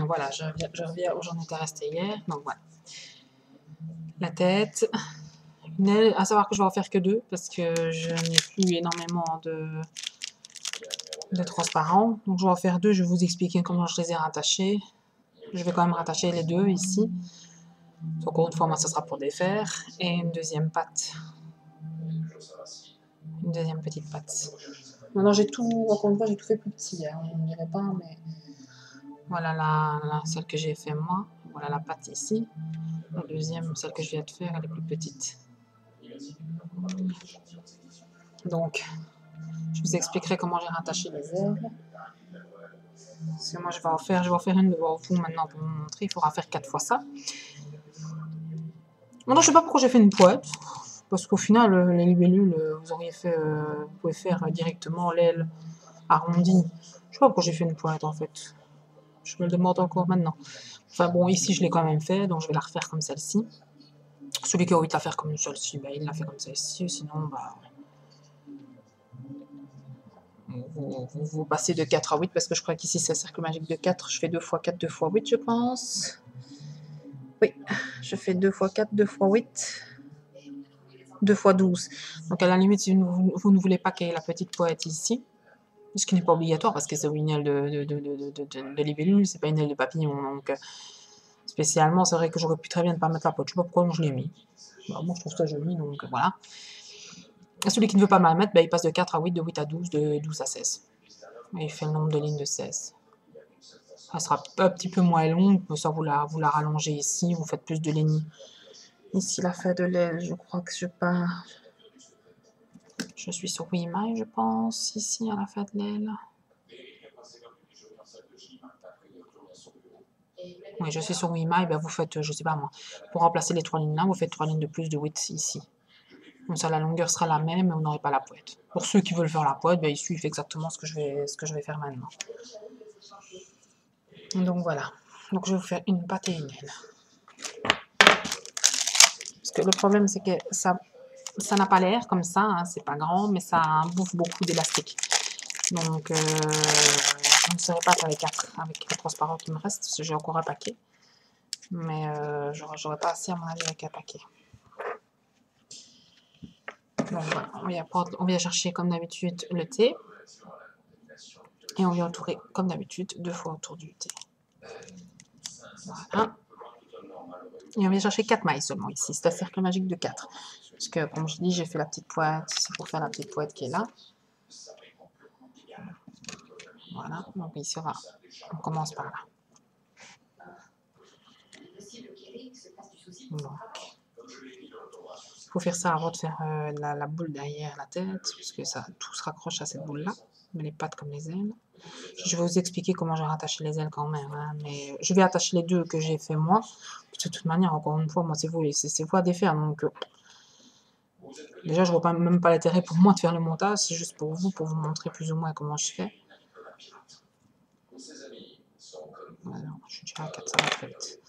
Voilà, je reviens où j'en étais restée hier. Donc voilà. La tête, une aile, à savoir que je vais en faire que deux parce que je n'ai plus énormément de transparent. Donc je vais en faire deux, je vais vous expliquer comment je les ai rattachés. Je vais quand même rattacher les deux ici. Encore une fois, moi, ce sera pour défaire. Et une deuxième patte. Une deuxième petite patte. Maintenant, j'ai tout, encore une fois, j'ai tout fait plus petit. Hein, on ne dirait pas, mais voilà celle que j'ai fait moi. Voilà la patte ici. La deuxième, celle que je viens de faire, elle est plus petite. Donc, je vous expliquerai comment j'ai rattaché les ailes. Parce que moi, je vais en faire une devant vous maintenant pour vous montrer. Il faudra faire 4 fois ça. Maintenant, je ne sais pas pourquoi j'ai fait une pointe. Parce qu'au final, les libellules, vous pouvez faire directement l'aile arrondie. Je sais pas pourquoi j'ai fait une pointe en fait. Je me le demande encore maintenant. Enfin bon, ici je l'ai quand même fait, donc je vais la refaire comme celle-ci. Celui qui a envie de la faire comme celle-ci, bah, il l'a fait comme celle-ci. Sinon, bah, vous passez de 4 à 8 parce que je crois qu'ici c'est un cercle magique de 4. Je fais 2 fois 4, 2 fois 8, je pense. Oui, je fais 2 fois 4, 2 fois 8. 2 fois 12. Donc à la limite, si vous ne voulez pas qu'il y ait la petite poète ici, ce qui n'est pas obligatoire parce que c'est une aile de libellule, c'est pas une aile de papillon. Donc spécialement, c'est vrai que j'aurais pu très bien ne pas mettre la pote. Je sais pas pourquoi je l'ai mis. Bah, moi, je trouve ça joli, donc voilà. Et celui qui ne veut pas la mettre, bah, il passe de 4 à 8, de 8 à 12, de 12 à 16. Et il fait le nombre de lignes de 16. Elle sera un petit peu moins longue, mais ça vous la rallongez ici, vous faites plus de lignes. Ici, la fin de l'aile, je crois que je pars. Je suis sur 8 mailles, je pense, ici, à la fin de l'aile. Oui, je suis sur 8 mailles, ben vous faites, je sais pas moi, pour remplacer les 3 lignes là, vous faites 3 lignes de plus de 8 ici. Comme ça, la longueur sera la même, mais vous n'aurez pas la pointe. Pour ceux qui veulent faire la pointe, ben, ils suivent exactement ce que je vais faire maintenant. Donc voilà. Donc je vais vous faire une patte et une aile. Parce que le problème, c'est que ça n'a pas l'air comme ça, hein, c'est pas grand, mais ça bouffe beaucoup d'élastique. Donc, je ne saurais pas faire les 4 avec le transparent qui me reste, parce que j'ai encore un paquet. Mais j'aurais pas assez à mon avis avec un paquet. Donc voilà, on vient chercher comme d'habitude le thé. Et on vient entourer comme d'habitude 2 fois autour du thé. Voilà. Et on vient chercher 4 mailles seulement ici. C'est un cercle magique de 4. Parce que, comme je dis, j'ai fait la petite pointe. C'est pour faire la petite pointe qui est là. Voilà. Donc ici, on commence par là. Donc, il faut faire ça avant de faire la boule derrière la tête. Puisque ça, tout se raccroche à cette boule-là. Mais les pattes comme les ailes. Je vais vous expliquer comment j'ai rattaché les ailes quand même. Hein, mais je vais attacher les deux que j'ai fait moi. De toute manière, encore une fois, moi, c'est vous à défaire. Donc, déjà, je vois même pas l'intérêt pour moi de faire le montage. C'est juste pour vous montrer plus ou moins comment je fais. Voilà, je suis déjà à 4, ça va très vite.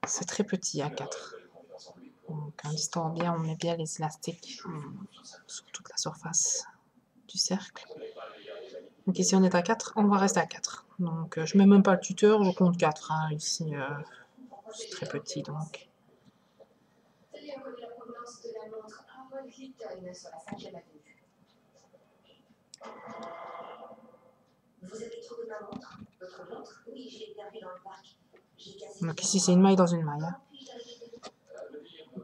C'est très petit à 4. Donc, en distant bien, on met bien les élastiques sur toute la surface du cercle. Donc ici, on est à 4, on va rester à 4. Donc, je mets même pas le tuteur, je compte 4. Hein. Ici, c'est très petit, donc. Donc ici, c'est une maille dans une maille. Hein.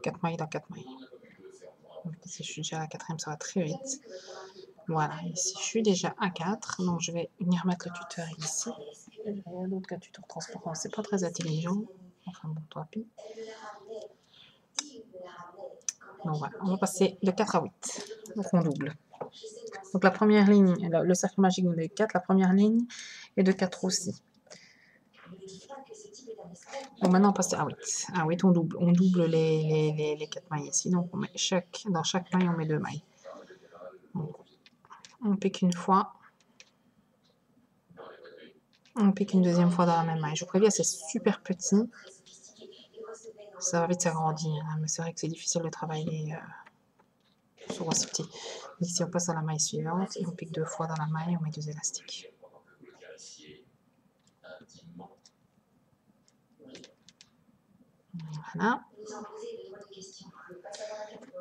4 mailles dans 4 mailles. Donc ici, je suis déjà à la 4e, ça va très vite. Voilà, ici, je suis déjà à 4. Donc, je vais venir mettre le tuteur ici. Rien d'autre qu'un tuteur transparent. C'est pas très intelligent. Enfin bon, tant pis. Donc voilà, on va passer de 4 à 8. Donc on double. Donc la première ligne, le cercle magique de 4, la première ligne est de 4 aussi. Donc maintenant on passe à 8. À 8, on double les 4 mailles ici. Donc on met dans chaque maille, on met 2 mailles. Donc, on pique une fois. On pique une deuxième fois dans la même maille. Je vous préviens, c'est super petit. Ça va vite s'agrandir, hein, mais c'est vrai que c'est difficile de travailler sur aussi petit. Ici, on passe à la maille suivante et on pique 2 fois dans la maille, on met 2 élastiques. Voilà.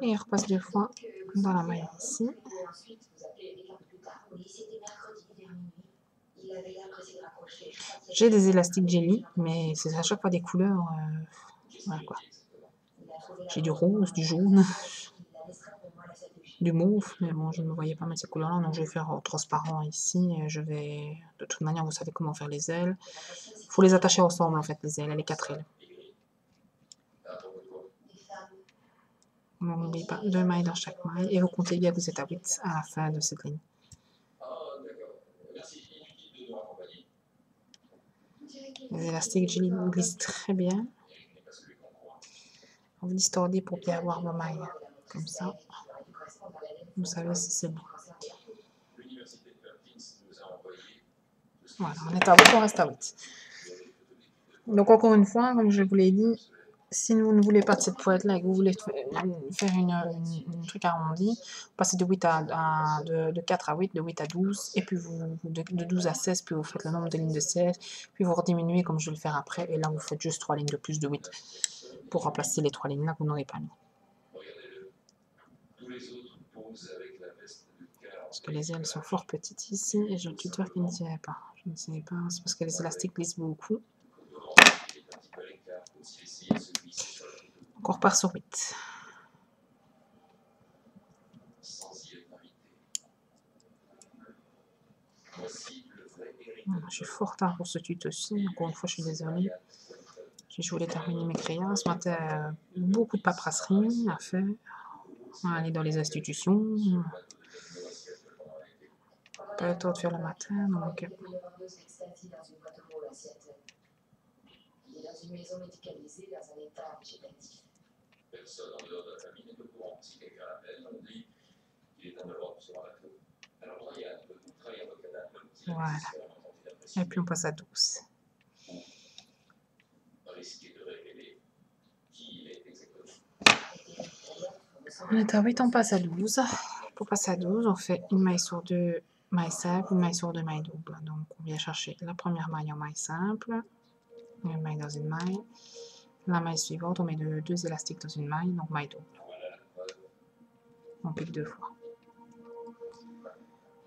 Et il repasse 2 fois dans la maille ici. J'ai des élastiques jelly, mais c'est à chaque fois des couleurs. Voilà quoi. J'ai du rose, du jaune, du mauve, mais bon, je ne me voyais pas mettre ces couleurs-là, donc je vais faire transparent ici. Je vais, de toute manière, vous savez comment faire les ailes. Il faut les attacher ensemble en fait, les ailes, les 4 ailes. N'oubliez pas 2 mailles dans chaque maille et vous comptez bien que vous êtes à 8 à la fin de cette ligne. Les élastiques jelly glissent très bien. Vous distordez pour bien voir vos mailles, comme ça. Vous savez si c'est bon. Voilà, on est à 8, on reste à 8. Donc encore une fois, comme je vous l'ai dit, si vous ne voulez pas de cette pointe-là et que vous voulez faire une truc arrondi, vous passez de 4 à 8, de 8 à 12, et puis de 12 à 16, puis vous faites le nombre de lignes de 16, puis vous rediminuez comme je vais le faire après, et là vous faites juste 3 lignes de plus de 8 pour remplacer les 3 lignes là que vous n'aurez pas mis. Parce que les ailes sont fort petites ici, et j'ai le tuteur qui ne savait pas. Je ne savais pas, c'est parce que les élastiques glissent beaucoup. Donc on repart sur 8. Je suis fort tard pour ce tuto aussi, encore une fois je suis désolée. Je voulais terminer mes crayons. Ce matin, beaucoup de paperasserie à faire. On va aller dans les institutions. Pas le temps de faire le matin, donc... Voilà. Et puis on passe à 12. On est à 8, on passe à 12. Pour passer à 12, on fait une maille sur 2 mailles simples, une maille sur 2 mailles doubles. Donc on vient chercher la première maille en maille simple, une maille dans une maille. La maille suivante, on met 2 élastiques dans une maille, donc maille double. On pique 2 fois.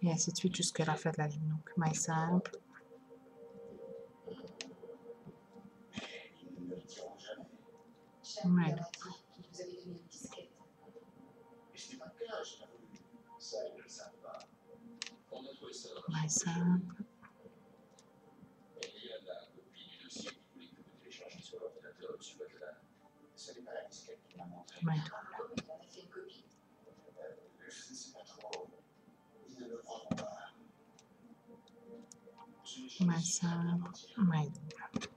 Et ainsi de suite jusqu'à la fin de la ligne. Donc maille simple. Maille double. Maille simple. Maille double. Maille simple, maille double.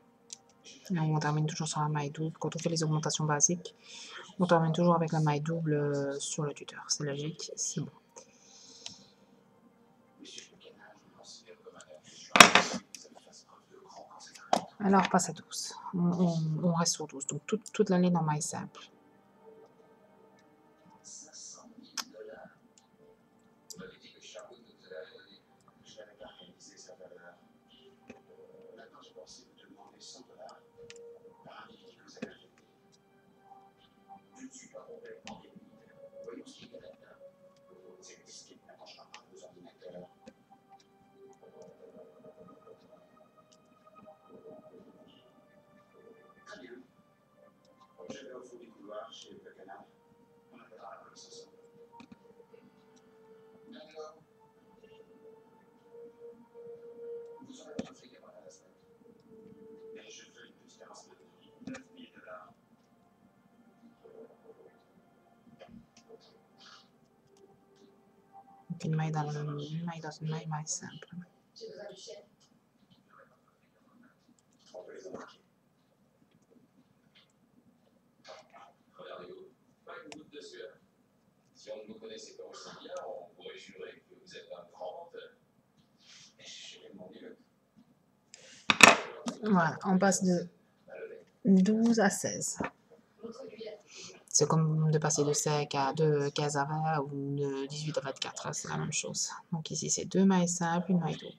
Et on termine toujours sur la maille double. Quand on fait les augmentations basiques, on termine toujours avec la maille double sur le tuteur. C'est logique, c'est bon. Alors, on passe à 12. On reste sur 12. Donc, toute la ligne en maille simple. Donc, une maille dans une maille, maille simple. Si on ne vous connaissait pas aussi bien, on pourrait jurer que vous êtes un grand menteur. Je fais mon mieux. Voilà, on passe de 12 à 16. C'est comme de passer de 5 à 15 à 20 ou de 18 à 24, c'est la même chose. Donc ici c'est 2 mailles simples, une maille double.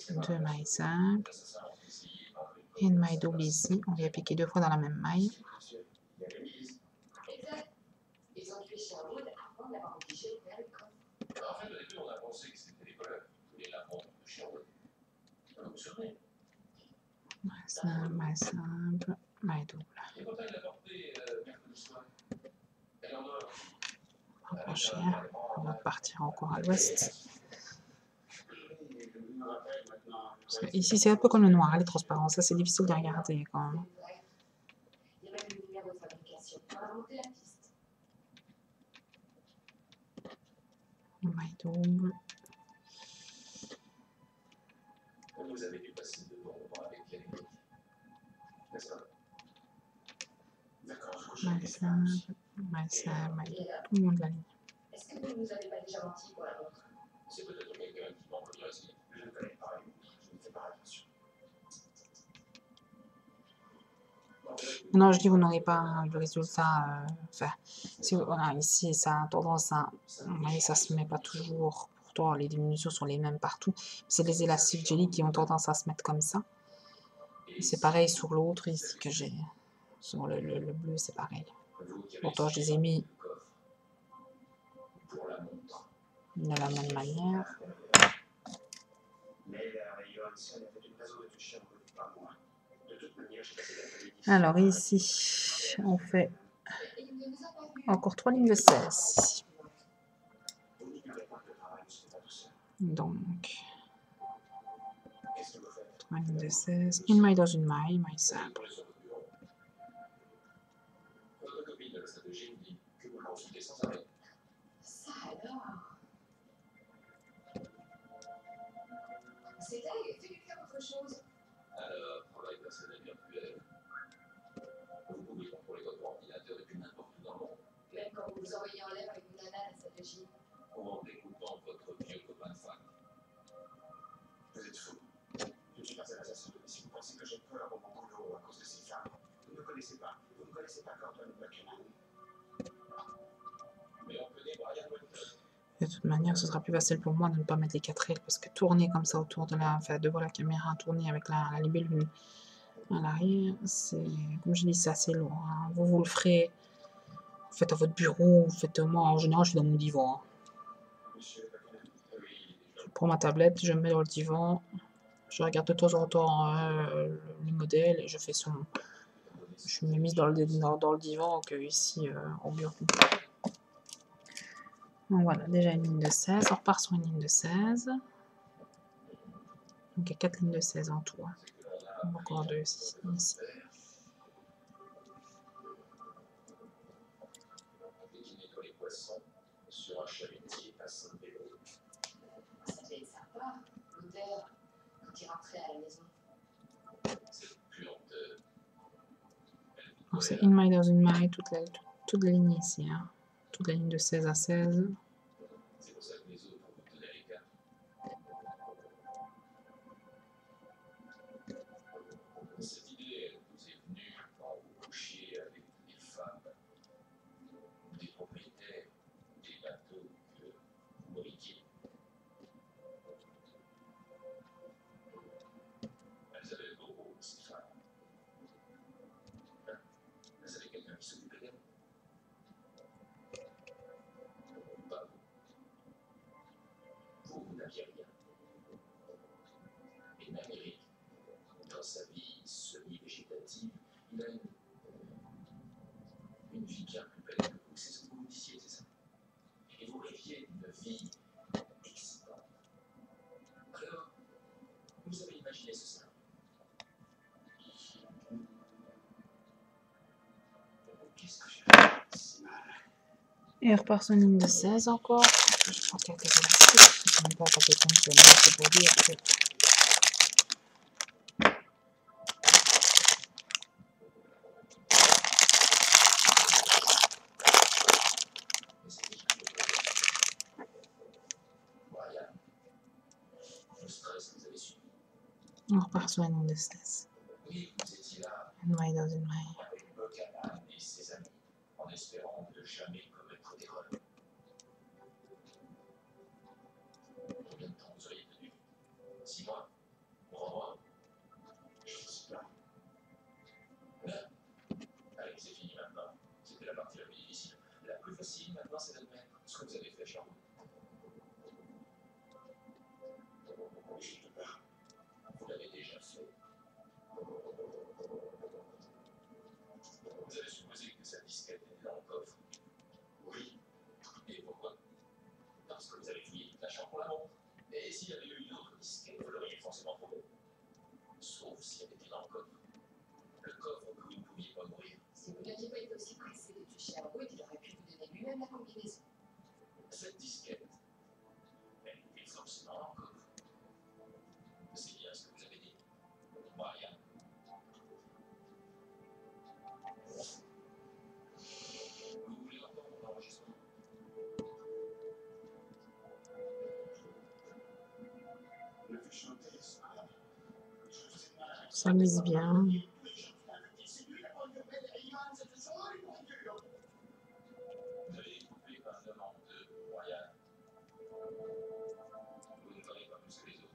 2 mailles simples. Et une maille double ici. On vient piquer 2 fois dans la même maille. Exact. Ils ont tué Sherwood avant de l'avoir obligé d'ouvrir le coffre. En fait, au début, on a pensé que c'était les voleurs, les lapins de Sherwood. Vous vous souvenez? Maille simple, maille double. Et quand elle l'a porté mercredi soir, elle en a. Franchir. On va partir encore à l'ouest. Ici, c'est un peu comme le noir, les transparences. Ça, c'est difficile de regarder quand même. Il y a même le numéro de fabrication. On a inventé la piste. Maille double. Vous avez dû passer de bons moments avec Yannick, n'est-ce pas? D'accord, Maille simple, maille double. Tout le monde la ligne. Est-ce que vous nous avez pas déjà menti pour la montre? C'est peut-être quelqu'un qui manque de respect. Je ne connais pas les montres, je ne fais pas attention. Non, je dis, vous n'aurez pas le résultat. Enfin, si, voilà, ici, ça a tendance à. Vous voyez, ça se met pas toujours. Pourtant, les diminutions sont les mêmes partout. C'est les élastiques jelly qui ont tendance à se mettre comme ça. C'est pareil sur l'autre ici que j'ai. Sur le bleu, c'est pareil. Pourtant, je les ai mis de la même manière. Alors ici, on fait encore 3 lignes de 16. Ici. Donc, 3 lignes de 16, une maille dans une maille simple. Votre copine de la stratégie me dit que vous le consultez sans arrêt. Ça alors? C'est dingue, fais-lui faire autre chose. Alors, travail personnel virtuel. Vous pouvez contrôler votre ordinateur depuis n'importe où dans le monde. Même quand vous vous envoyez en l'air avec une nana à la stratégie. Ou en découpant votre vieux copain de fac. Vous êtes fou. Je ne suis pas un assassin, mais si vous pensez que j'ai peur au mon boulot à cause de ces femmes, vous ne me connaissez pas. Vous ne connaissez pas Gordon Buchanan. Mais on connaît Brian Walton. De toute manière, ce sera plus facile pour moi de ne pas mettre les 4 ailes parce que tourner comme ça autour de la, enfin devant la caméra, tourner avec la libellule à l'arrière, c'est, comme je dis, c'est assez lourd. Hein. Vous le ferez, vous faites à votre bureau, vous faites, moi en général, je suis dans mon divan. Hein. Je prends ma tablette, je me mets dans le divan, je regarde de temps en temps le modèle et je fais son. Je me mise dans le divan que ici au bureau. Donc voilà, déjà une ligne de 16, on repart sur une ligne de 16. Donc il y a 4 lignes de 16 en tout. Hein. Encore 2 ici. Sur un chalutier à Saint-Pélo. Ça devait être sympa, l'odeur, quand il rentrait à la maison. C'est plus honteux. Donc c'est une maille dans une maille, toute la ligne ici. Hein. Toute la ligne de 16 à 16. C'est pour ça que les autres vous tenaient à l'écart. Cette idée, elle vous est venue quand vous couchiez avec des femmes, des propriétaires, des bateaux que vous briquiez. Elles avaient beau, ces femmes. Elles avaient quelqu'un qui s'occupait d'elles. Pas vous. Vous n'aviez rien. Et même Eric, dans sa vie semi-végétative, il a une vie bien plus belle que vous. C'est ce que vous me disiez, c'est ça? Et vous rêviez d'une vie excitante. Alors, vous avez imaginé ce scénario. Qu'est-ce que j'ai fait si mal? Et on repart sur une ligne de 16 encore. Je crois qu'il y a quelques élastiques. Je ne sais même pas quand ils fonctionnent. C'est pour dire que. On repart sur une ligne de 16. Une maille dans une maille. Buchanan et ses amis, en espérant ne jamais commettre d'erreur. Combien de temps? débarrasser d'admettre ce que vous avez fait, Charles. Je te parle. Vous l'avez déjà fait. Vous avez supposé que sa disquette était dans le coffre. Oui. Et pourquoi? Parce que vous avez fouillé toute la chambre pour la montre. Et s'il y avait eu une autre disquette, vous l'auriez forcément trouvée. Sauf si elle était dans le coffre. Le coffre que vous ne pouviez pas mourir. Si vous n'aviez pas été aussi pressé de toucher à Wood, il aurait pu vous donner lui-même la combinaison. Cette disquette, elle était forcément dans le coffre. C'est bien ce que vous avez dit. Marianne. Vous voulez entendre mon enregistrement? Le fichier texte, madame. Je vous ai mal. Ça mise bien. Vous avez été coupé par un homme en deux, Royal. Vous ne connaissez pas plus que les autres.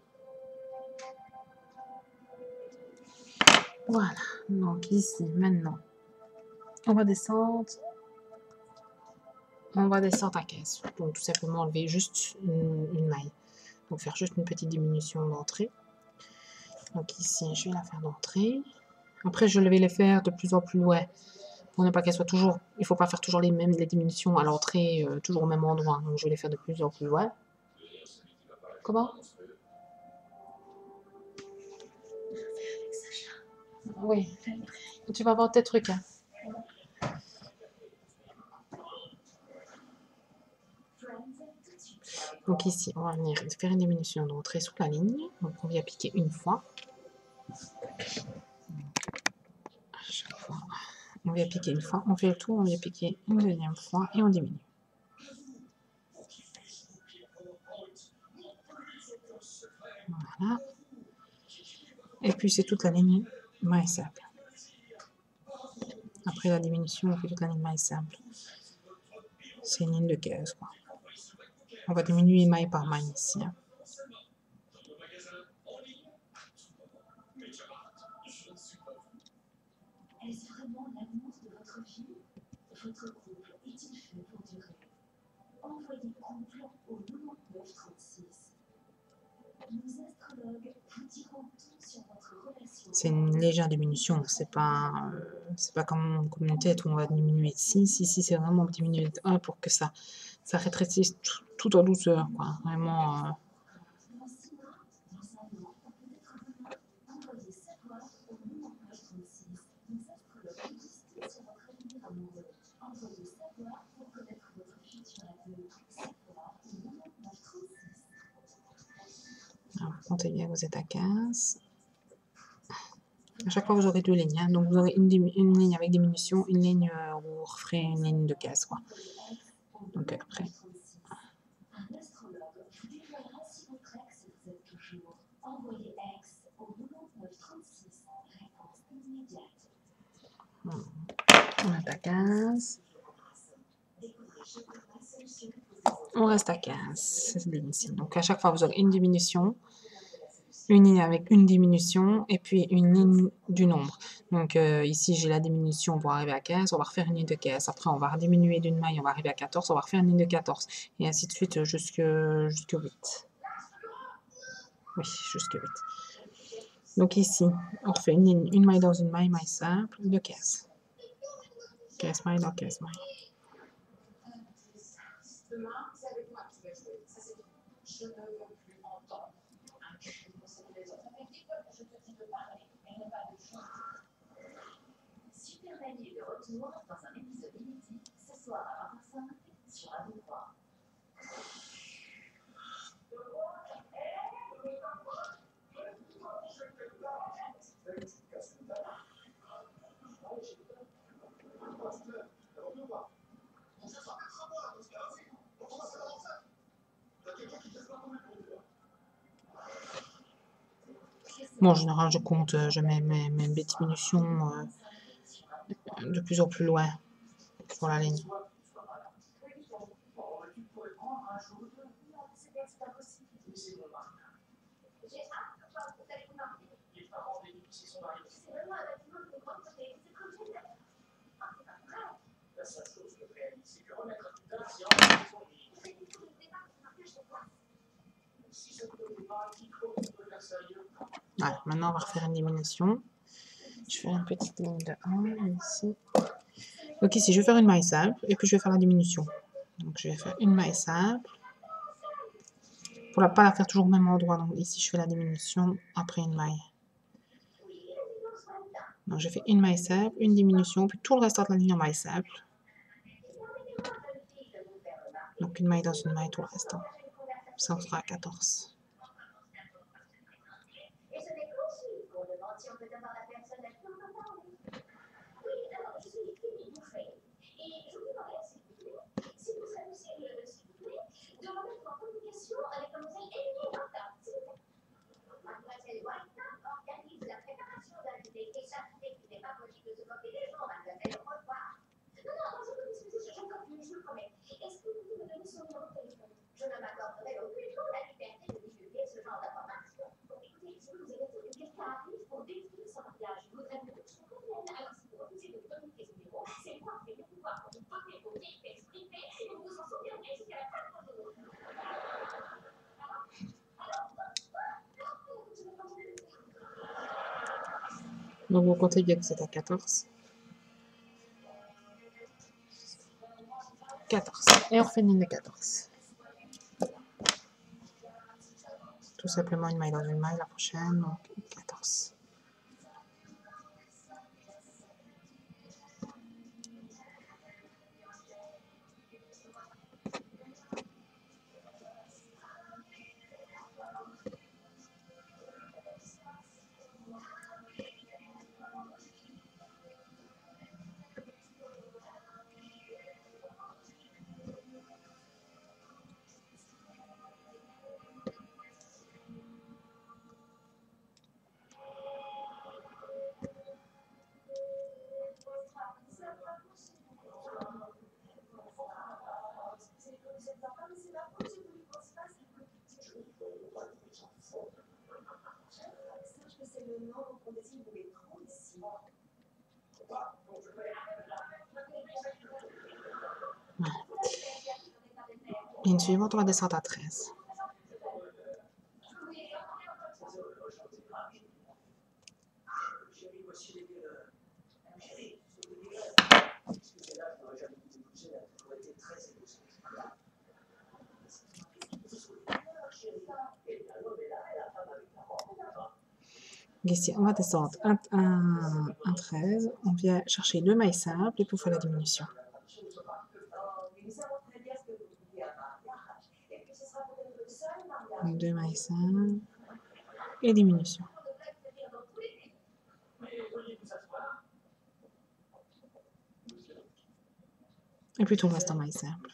Voilà. Donc ici, maintenant, on va descendre. On va descendre à 15. Donc tout simplement enlever juste une maille. Donc faire juste une petite diminution d'entrée. Donc ici, je vais la faire d'entrée. Après, je vais les faire de plus en plus loin. Pour ne pas qu'elles soient toujours... Il ne faut pas faire toujours les mêmes diminutions à l'entrée, toujours au même endroit. Donc je vais les faire de plus en plus loin. Comment? Oui. Tu vas voir tes trucs. Hein. Donc ici, on va venir faire une diminution d'entrée sous la ligne. Donc on vient piquer une fois. À chaque fois. On vient piquer une fois, on fait le tour, on vient piquer une deuxième fois et on diminue. Voilà. Et puis c'est toute la ligne maille simple. Après la diminution, on fait toute la ligne maille simple. C'est une ligne de 15, quoi. On va diminuer maille par maille ici. Hein. Est-ce vraiment l'amour de votre vie? Votre couple est-il fait pour durer? Envoyez couple au 9936. Nos astrologues vous diront tout sur votre relation. C'est une légère diminution, c'est pas comme en communauté où on va diminuer de 6. Ici, c'est vraiment diminuer de 1 pour que ça rétrécisse tout en douceur, quoi. Vraiment. Dans 6 mois, dans 5 mois, peut-être demain, envoyez savoir au 9936. Nos astrologues insistent sur votre avenir amoureux. Envoyez savoir pour connaître votre futur amoureux. Savoir au 9936. Alors, vous comptez bien, vous êtes à 15. À chaque fois, vous aurez deux lignes. Hein. Donc, vous aurez une ligne avec diminution, une ligne où vous referez une ligne de 15, quoi. Donc, après. Un astrologue vous dévoilera si votre ex vous êtes toujours. Envoyez ex au 9936. Réponse immédiate. On est à 15. On reste à 15. C'est ligne ici. Donc, à chaque fois, vous aurez une diminution. Une ligne avec une diminution et puis une ligne du nombre. Donc ici, j'ai la diminution pour arriver à 15. On va refaire une ligne de 15. Après, on va diminuer d'une maille. On va arriver à 14. On va refaire une ligne de 14. Et ainsi de suite jusque 8. Oui, jusque 8. Donc ici, on refait une ligne, une maille dans une maille, maille simple, de 15. 15 mailles dans 15 mailles. Demain, c'est avec moi que tu vas jouer. Ça, c'est tout. Je ne veux plus entendre un cri pour sauver les autres. Mais dis-moi, je te dis de parler. Il n'y a pas de chance. Super Nanny est de retour dans un épisode inédit ce soir à 25 sur AB3. Bon, en général, je compte, je mets mes diminutions de plus en plus loin sur la ligne. Voilà, maintenant on va refaire une diminution. Je fais une petite ligne de 1 ici. Donc ici je vais faire une maille simple et puis je vais faire la diminution. Donc je vais faire une maille simple. Pour ne pas la faire toujours au même endroit. Donc ici je fais la diminution après une maille. Donc je fais une maille simple, une diminution, puis tout le reste de la ligne en maille simple. Donc une maille dans une maille, tout le reste. Ça on fera à 14. Donc vous comptez bien que c'est à 14. 14. Et on refait une ligne de 14. Tout simplement une maille dans une maille la prochaine, donc 14. Ligne suivante, on va descendre à 13. Ici, on va descendre un 13. On vient chercher deux mailles simples et puis on fait la diminution. Donc, deux mailles simples et diminution. Et puis tout le reste en mailles simples.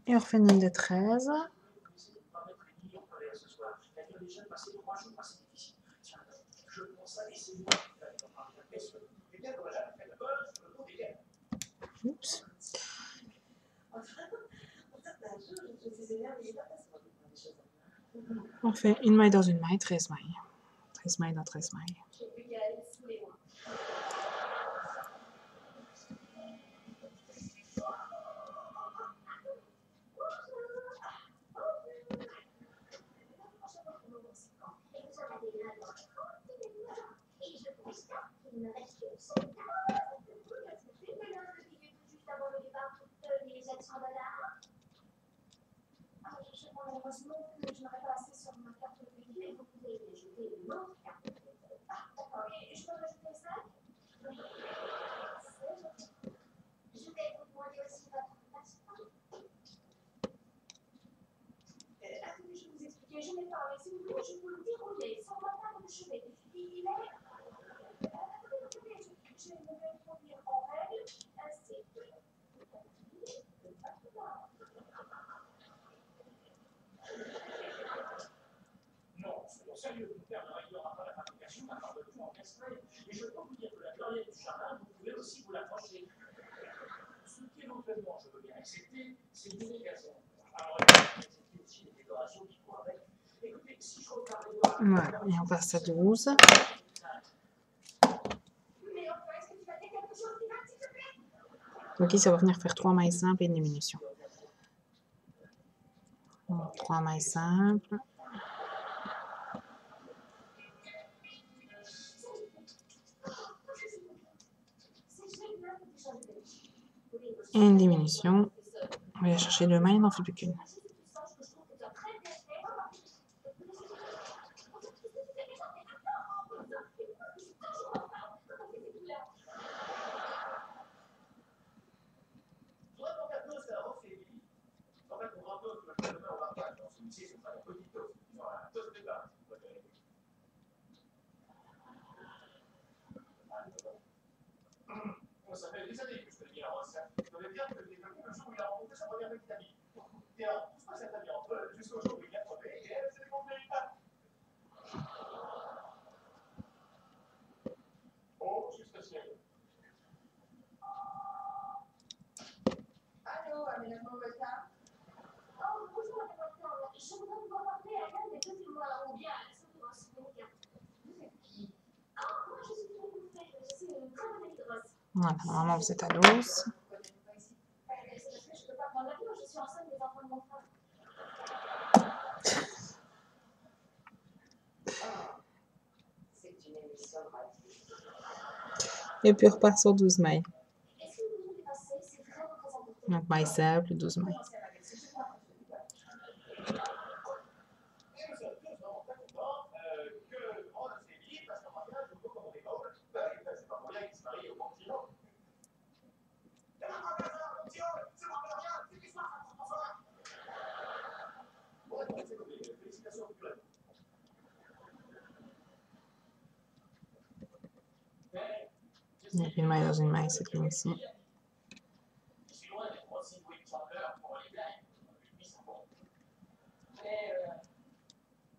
Et on refait une ligne de 13. Oups. On fait une maille dans une maille, 13 mailles. 13 mailles dans 13 mailles. malheureusement, je n'aurai pas assez sur ma carte de crédit et vous pouvez y ajouter une autre carte de crédit. Ah, d'accord. Et je peux rajouter 5? Je vais vous demander aussi votre passeport. Attendez, je vais vous expliquer. Je n'ai pas. Si vous voulez, je peux le dérouler sans ma table de chevet. Il est. Attendez, je vais me introduire en règle ainsi que. Non, soyons sérieux, mon père ne réglera pas la fabrication d'un barbecue en castré. Et je peux vous dire que la gloriette du jardin, vous pouvez aussi vous l'accrocher. Ce qu'éventuellement je veux bien accepter, c'est une délégation. Alors, accepter aussi les décorations qui vont avec. Écoutez, si je repars les doigts. Voilà, et on passe à 12. Mais enfin, est-ce que tu vas dire quelque chose qui va, s'il te plaît? Donc ici, ça va venir faire 3 mailles simples et une diminution. Donc, 3 mailles simples. Et une diminution. On va aller chercher 2 mailles, il n'en fait plus qu'une. Ça fait des années que je te dis, alors ça devait bien que les amis, le jour où il a rencontré sa première petite amie. Et alors, tout se passe très bien entre eux, jusqu'au jour où il a crevé, et elle s'est dégonflée les pattes. Oh, juste le ciel. Allô, aménagement local? Oh, bonjour, mademoiselle. Je voudrais vous apporter à l'un des deux témoins, ou bien à la source de renseignement. Vous êtes qui? Oh, moi, je suis une bouffée. Je suis une très bonne amie de Ross. Voilà, normalement, vous êtes à 12. C'est parce que je ne peux pas prendre l'avion. Je suis enceinte des enfants de mon frère. C'est une émission radio. Et puis, on repart sur 12 mailles. Est-ce que vous voulez passer? C'est vraiment très important. Donc, mailles simples, 12 mailles. Donc, une maille dans une maille, c'est comme ici.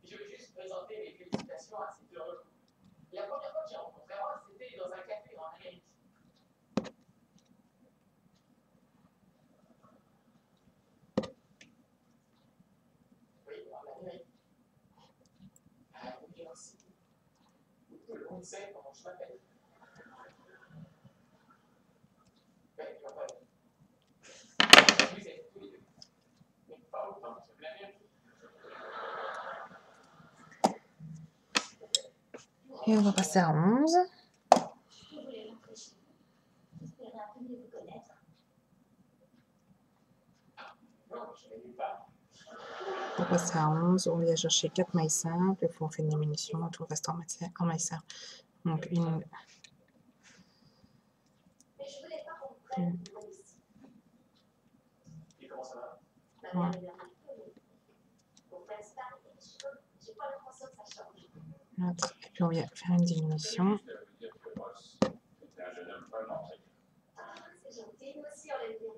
Je veux juste présenter mes félicitations à cet heureux couple. La première fois que j'ai rencontré Ross, c'était dans un café en Amérique. Oui, en Amérique. Ah, oui, merci. Tout le monde sait comment je m'appelle. Oui, il va pas. Vous êtes tous les deux. Mais pas autant, c'est bien bien. Et on va passer à 11. Vous voulez rentrer chez vous? J'espérais un peu mieux vous connaître. Non, je n'ai pas. On va passer à 11. On vient chercher 4 mailles simples. Et puis, on fait une diminution. Tout reste en mailles simples. Donc, une. Mais je voulais pas qu'on prenne une bonne ici. Et comment ça va? Ma mère est bien mariée. Pour faire ça, j'ai pas l'impression que ça change. L'autre. Et puis, on vient faire une diminution. C'est un jeune homme vraiment très bien. Ah, c'est gentil. Nous aussi, on l'aime bien.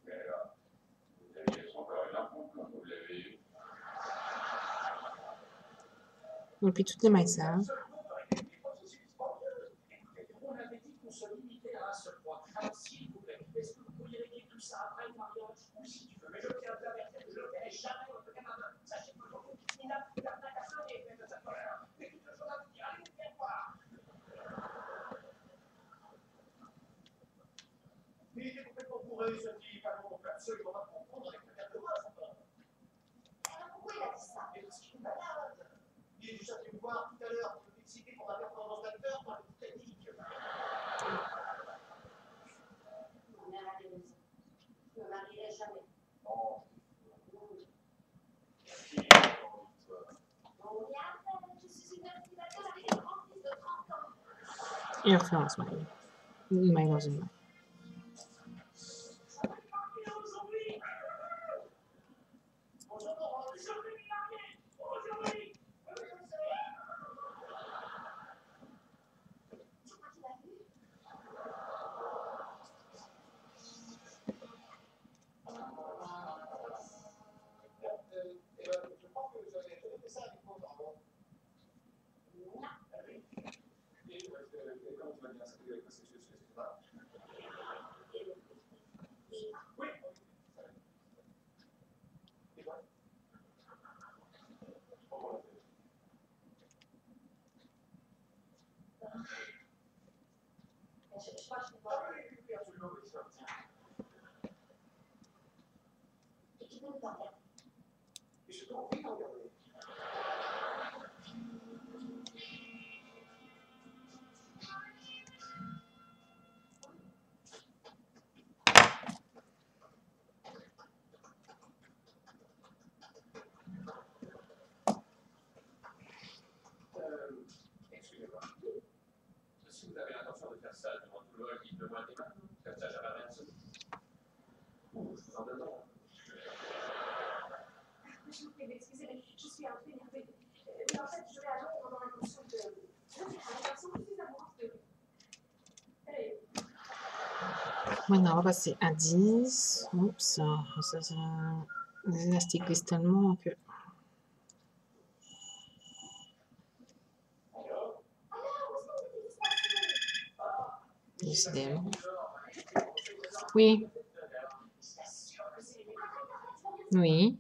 Mais alors, vous aviez être encore une enfant quand vous l'avez eu. Et puis, toutes les mailles simples. On avait dit qu'on se limitait à un seul point. Alors, s'il vous plaît, est-ce que vous pourriez régler tout ça après le mariage? Ou si tu veux, mais je tiens à te l'avertir que je ne ferai jamais votre camarade. Sachez que il n'a plus qu'à sonner de cette colère. Mais toute chose à vous dire, allez, viens voir. Mais il est complètement bourré, ce type. Alors, on peut absolument pas comprendre avec le de moi, ça. Alors, pourquoi il a dit ça? Mais parce qu'il est malade. Il est déjà venu me voir tout à l'heure pour m'exciter pour ma performance d'acteur par le Titanic. Ma mère avait raison. Je me marierai jamais. Oh, Influence my losing mind. Je pense que vous avez fait ça avec mon pardon. Et comment tu vas bien s'appeler avec ce là? Oui. Et quoi? Je crois que je Ah oui, absolument, oui, ça. Et tu peux nous en faire. Et je peux envie d'en regarder. Excusez-moi. Si vous avez l'intention de faire ça durant tout le reste de mois des mains, comme ça, j'avais rien de ça. Je vous en donne. Je vous prie d'excuser, mais je suis un peu énervée. Mais en fait, je vais à Londres dans l'intention de... Je vais faire un garçon plus amoureuse de... Allez. Maintenant, on va passer à 10. Oups, ça c'est un élastique glisse tellement que... Décidément. Oui. Oui.